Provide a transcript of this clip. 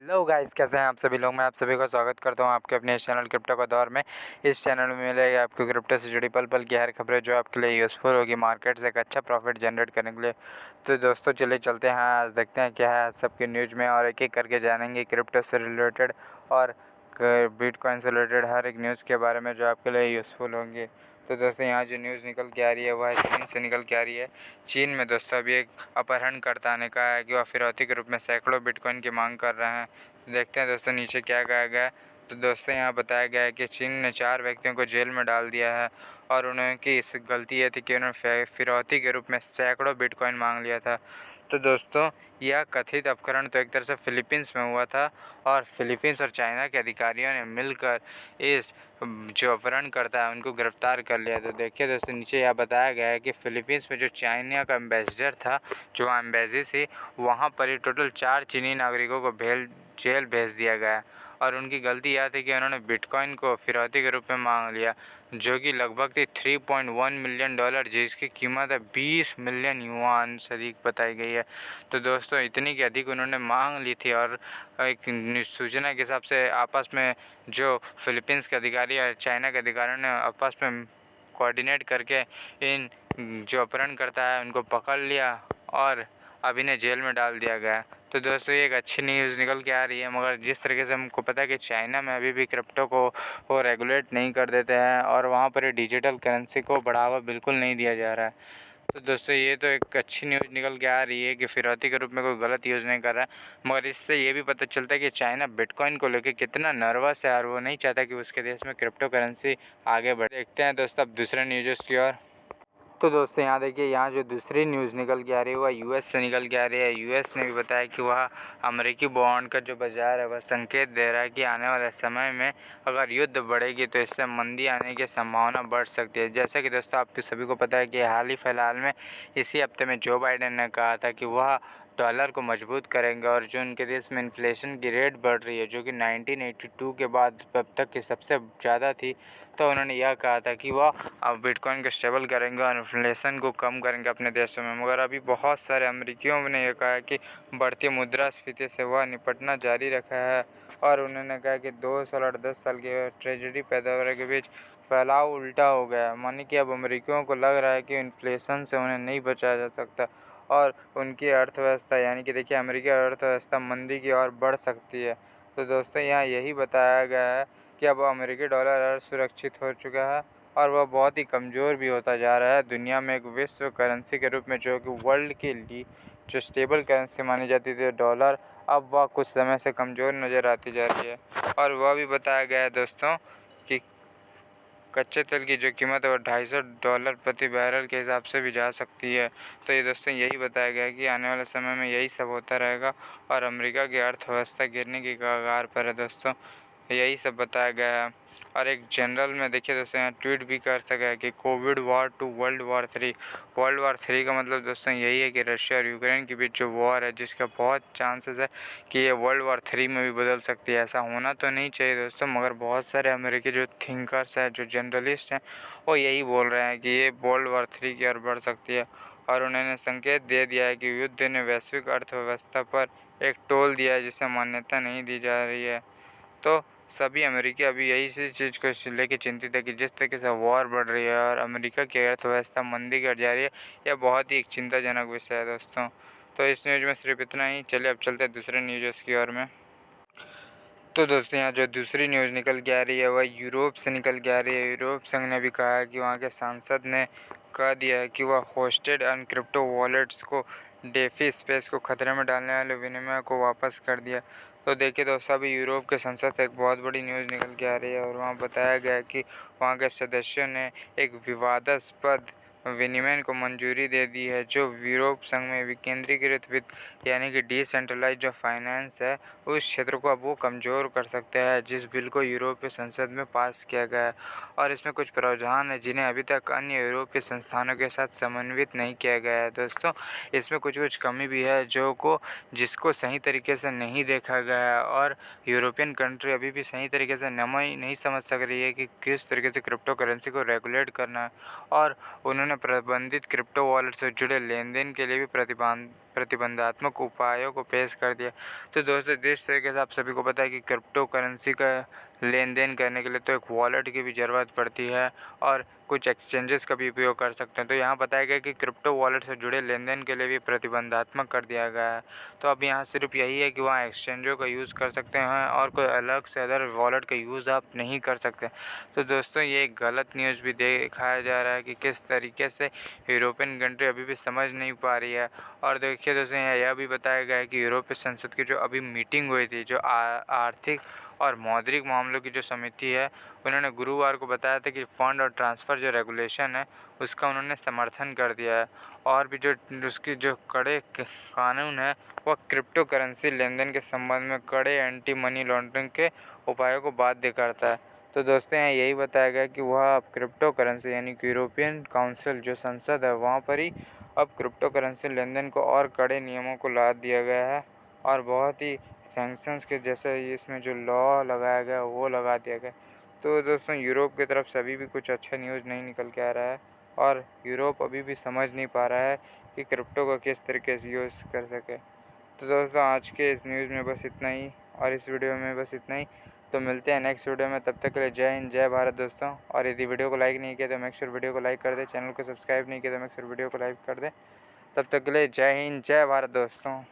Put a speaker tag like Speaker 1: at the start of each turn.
Speaker 1: Hello guys, कैसे हैं आप सभी लोग। मैं आप सभी का स्वागत करता हूं आपके अपने इस चैनल क्रिप्टो का दौर में। इस चैनल में मिलेगी आपको क्रिप्टो से जुड़ी पल पल की हर खबरें जो आपके लिए यूज़फुल होगी मार्केट से एक अच्छा प्रॉफिट जनरेट करने के लिए। तो दोस्तों चलिए चलते हैं, आज देखते हैं क्या है आज सबके न्यूज़ में और एक एक करके जानेंगे क्रिप्टो से रिलेटेड और बिटकॉइन से रिलेटेड हर एक न्यूज़ के बारे में जो आपके लिए यूज़फुल होंगे। तो दोस्तों यहाँ जो न्यूज़ निकल के आ रही है वह चीन से निकल के आ रही है। चीन में दोस्तों अभी एक अपहरणकर्ता ने कहा है कि वह फिरौती के रूप में सैकड़ों बिटकॉइन की मांग कर रहे हैं। देखते हैं दोस्तों नीचे क्या कहा गया है। तो दोस्तों यहाँ बताया गया है कि चीन ने 4 व्यक्तियों को जेल में डाल दिया है और उनकी इस गलती ये थी कि उन्होंने फिरौती के रूप में सैकड़ों बिटकॉइन मांग लिया था। तो दोस्तों यह कथित अपहरण तो एक तरह से फिलीपींस में हुआ था और फिलीपींस और चाइना के अधिकारियों ने मिलकर इस जो अपहरण करता है उनको गिरफ्तार कर लिया। तो देखिए दोस्तों नीचे यह बताया गया है कि फिलीपींस में जो चाइना का एम्बेसडर था, जो वहाँ एम्बेसी थी, वहाँ पर ही टोटल 4 चीनी नागरिकों को जेल भेज दिया गया और उनकी गलती यह थी कि उन्होंने बिटकॉइन को फिरौती के रूप में मांग लिया, जो कि लगभग थी $3.1 मिलियन, जिसकी कीमत है 20 मिलियन युआन से अधिक बताई गई है। तो दोस्तों इतनी की अधिक उन्होंने मांग ली थी और एक सूचना के हिसाब से आपस में जो फिलीपींस के अधिकारी और चाइना के अधिकारियों ने आपस में कोऑर्डिनेट करके इन जो अपहरण करता है उनको पकड़ लिया और अभी इन्हें जेल में डाल दिया गया। तो दोस्तों ये एक अच्छी न्यूज़ निकल के आ रही है, मगर जिस तरीके से हमको पता है कि चाइना में अभी भी क्रिप्टो को वो रेगुलेट नहीं कर देते हैं और वहाँ पर डिजिटल करेंसी को बढ़ावा बिल्कुल नहीं दिया जा रहा है। तो दोस्तों ये तो एक अच्छी न्यूज़ निकल के आ रही है कि फिरौती के रूप में कोई गलत यूज़ नहीं कर रहा है, मगर इससे ये भी पता चलता है कि चाइना बिटकॉइन को लेकर कितना नर्वस है और वो नहीं चाहता कि उसके देश में क्रिप्टो करेंसी आगे बढ़े। देखते हैं दोस्तों अब दूसरे न्यूज़ की ओर। तो दोस्तों यहाँ देखिए, यहाँ जो दूसरी न्यूज़ निकल के आ रही है वह यूएस से निकल के आ रही है। यूएस ने भी बताया कि वह अमेरिकी बॉन्ड का जो बाज़ार है वह संकेत दे रहा है कि आने वाले समय में अगर युद्ध बढ़ेगी तो इससे मंदी आने की संभावना बढ़ सकती है। जैसा कि दोस्तों आप सभी को पता है कि हाल ही फिलहाल में इसी हफ्ते में जो बाइडेन ने कहा था कि वह डॉलर को मजबूत करेंगे और जो उनके देश में इन्फ्लेशन की रेट बढ़ रही है, जो कि 1982 के बाद अब तक की सबसे ज़्यादा थी, तो उन्होंने यह कहा था कि वह अब बिटकॉइन को स्टेबल करेंगे और इन्फ्लेशन को कम करेंगे अपने देशों में। मगर अभी बहुत सारे अमेरिकियों ने यह कहा है कि बढ़ती मुद्रास्फीति से वह निपटना जारी रखा है और उन्होंने कहा कि 2 साल और 10 साल के ट्रेजरी पैदावार के बीच फैलाव उल्टा हो गया है। मानी कि अब अमेरिकियों को लग रहा है कि इन्फ्लेशन से उन्हें नहीं बचाया जा सकता और उनकी अर्थव्यवस्था यानी कि देखिए अमेरिकी अर्थव्यवस्था मंदी की ओर बढ़ सकती है। तो दोस्तों यहाँ यही बताया गया है कि अब अमेरिकी डॉलर असुरक्षित हो चुका है और वह बहुत ही कमज़ोर भी होता जा रहा है दुनिया में एक विश्व करेंसी के रूप में, जो कि वर्ल्ड के लिए जो स्टेबल करेंसी मानी जाती थी डॉलर, अब वह कुछ समय से कमज़ोर नज़र आती जा रही है। और वह भी बताया गया है दोस्तों कि कच्चे तेल की जो कीमत है वो $250 प्रति बैरल के हिसाब से भी जा सकती है। तो ये दोस्तों यही बताया गया है कि आने वाले समय में यही सब होता रहेगा और अमेरिका की अर्थव्यवस्था गिरने की कगार पर है दोस्तों, यही सब बताया गया है। और एक जनरल में देखिए दोस्तों यहाँ ट्वीट भी कर सका है कि covid war to world war 3। World war 3 का मतलब दोस्तों यही है कि रशिया और यूक्रेन के बीच जो वॉर है, जिसका बहुत चांसेस है कि ये वर्ल्ड वॉर 3 में भी बदल सकती है। ऐसा होना तो नहीं चाहिए दोस्तों, मगर बहुत सारे अमेरिकी जो थिंकर्स हैं, जो जर्नलिस्ट हैं, वो यही बोल रहे हैं कि ये वर्ल्ड वॉर 3 की ओर बढ़ सकती है। और उन्होंने संकेत दे दिया है कि युद्ध ने वैश्विक अर्थव्यवस्था पर एक टोल दिया है जिसे मान्यता नहीं दी जा रही है। तो सभी अमेरिकी अभी यही चीज़ को लेकर चिंतित है कि जिस तरीके से वॉर बढ़ रही है और अमेरिका की अर्थव्यवस्था मंदी कर जा रही है, यह बहुत ही एक चिंताजनक विषय है दोस्तों। तो इस न्यूज़ में सिर्फ इतना ही। चलिए अब चलते हैं दूसरे न्यूज़ की ओर में। तो दोस्तों यहाँ जो दूसरी न्यूज़ निकल के आ रही है वह यूरोप से निकल के आ रही है। यूरोप संघ ने भी कहा है कि वहाँ के सांसद ने कह दिया है कि वह होस्टेड क्रिप्टो वॉलेट्स को डेफी स्पेस को खतरे में डालने वाले विनिमय को वापस कर दिया। तो देखिए दोस्तों अभी यूरोप के संसद से एक बहुत बड़ी न्यूज़ निकल के आ रही है और वहाँ बताया गया है कि वहाँ के सदस्यों ने एक विवादास्पद विनिमय को मंजूरी दे दी है, जो यूरोप संघ में विकेंद्रीकृत वित्त यानी कि डिसेंट्रलाइज जो फाइनेंस है उस क्षेत्र को अब वो कमज़ोर कर सकते हैं, जिस बिल को यूरोपीय संसद में पास किया गया है। और इसमें कुछ प्रावधान है जिन्हें अभी तक अन्य यूरोपीय संस्थानों के साथ समन्वित नहीं किया गया है दोस्तों। इसमें कुछ कुछ कमी भी है जिसको सही तरीके से नहीं देखा गया है और यूरोपियन कंट्री अभी भी सही तरीके से नहीं समझ सक रही है कि किस तरीके से क्रिप्टो करेंसी को रेगुलेट करना है। और उन्होंने प्रबंधित क्रिप्टो वॉलेट से जुड़े लेन देन के लिए भी प्रतिबंधात्मक उपायों को पेश कर दिया। तो दोस्तों जिस तरीके से आप सभी को पता है कि क्रिप्टो करेंसी का लेन देन करने के लिए तो एक वॉलेट की भी ज़रूरत पड़ती है और कुछ एक्सचेंजेस का भी उपयोग कर सकते हैं। तो यहाँ बताया गया कि क्रिप्टो वॉलेट से जुड़े लेन देन के लिए भी प्रतिबंधात्मक कर दिया गया है। तो अब यहाँ सिर्फ यही है कि वहाँ एक्सचेंजों का यूज़ कर सकते हैं और कोई अलग से अदर वॉलेट का यूज़ आप नहीं कर सकते। तो दोस्तों ये एक गलत न्यूज़ भी दिखाया जा रहा है कि किस तरीके से यूरोपियन कंट्री अभी भी समझ नहीं पा रही है। और देखिए दोस्तों यहाँ यह भी बताया गया है कि यूरोपीय संसद की जो अभी मीटिंग हुई थी, जो आर्थिक और मौद्रिक मामलों की जो समिति है, उन्होंने गुरुवार को बताया था कि फ़ंड और ट्रांसफ़र जो रेगुलेशन है उसका उन्होंने समर्थन कर दिया है। और भी जो उसकी जो कड़े कानून है वह क्रिप्टो करेंसी लेन देन के संबंध में कड़े एंटी मनी लॉन्ड्रिंग के उपायों को बाध्य करता है। तो दोस्तों यहाँ यही बताया गया कि वह अब क्रिप्टो करेंसी यानी कि यूरोपियन काउंसिल जो संसद है वहाँ पर ही अब क्रिप्टो करेंसी लेन देन को और कड़े नियमों को लाद दिया गया है और बहुत ही सैंक्शंस के जैसे इसमें जो लॉ लगाया गया वो लगा दिया गया। तो दोस्तों यूरोप की तरफ से अभी भी कुछ अच्छा न्यूज़ नहीं निकल के आ रहा है और यूरोप अभी भी समझ नहीं पा रहा है कि क्रिप्टो को किस तरीके से यूज़ कर सके। तो दोस्तों आज के इस न्यूज़ में बस इतना ही और इस वीडियो में बस इतना ही। तो मिलते हैं नेक्स्ट वीडियो में, तब तक के लिए जय हिंद जय भारत दोस्तों। और यदि वीडियो को लाइक नहीं किया तो मेक श्योर वीडियो को लाइक कर दे, चैनल को सब्सक्राइब नहीं किया तो मेक श्योर वीडियो को लाइक कर दे। तब तक के लिए जय हिंद जय भारत दोस्तों।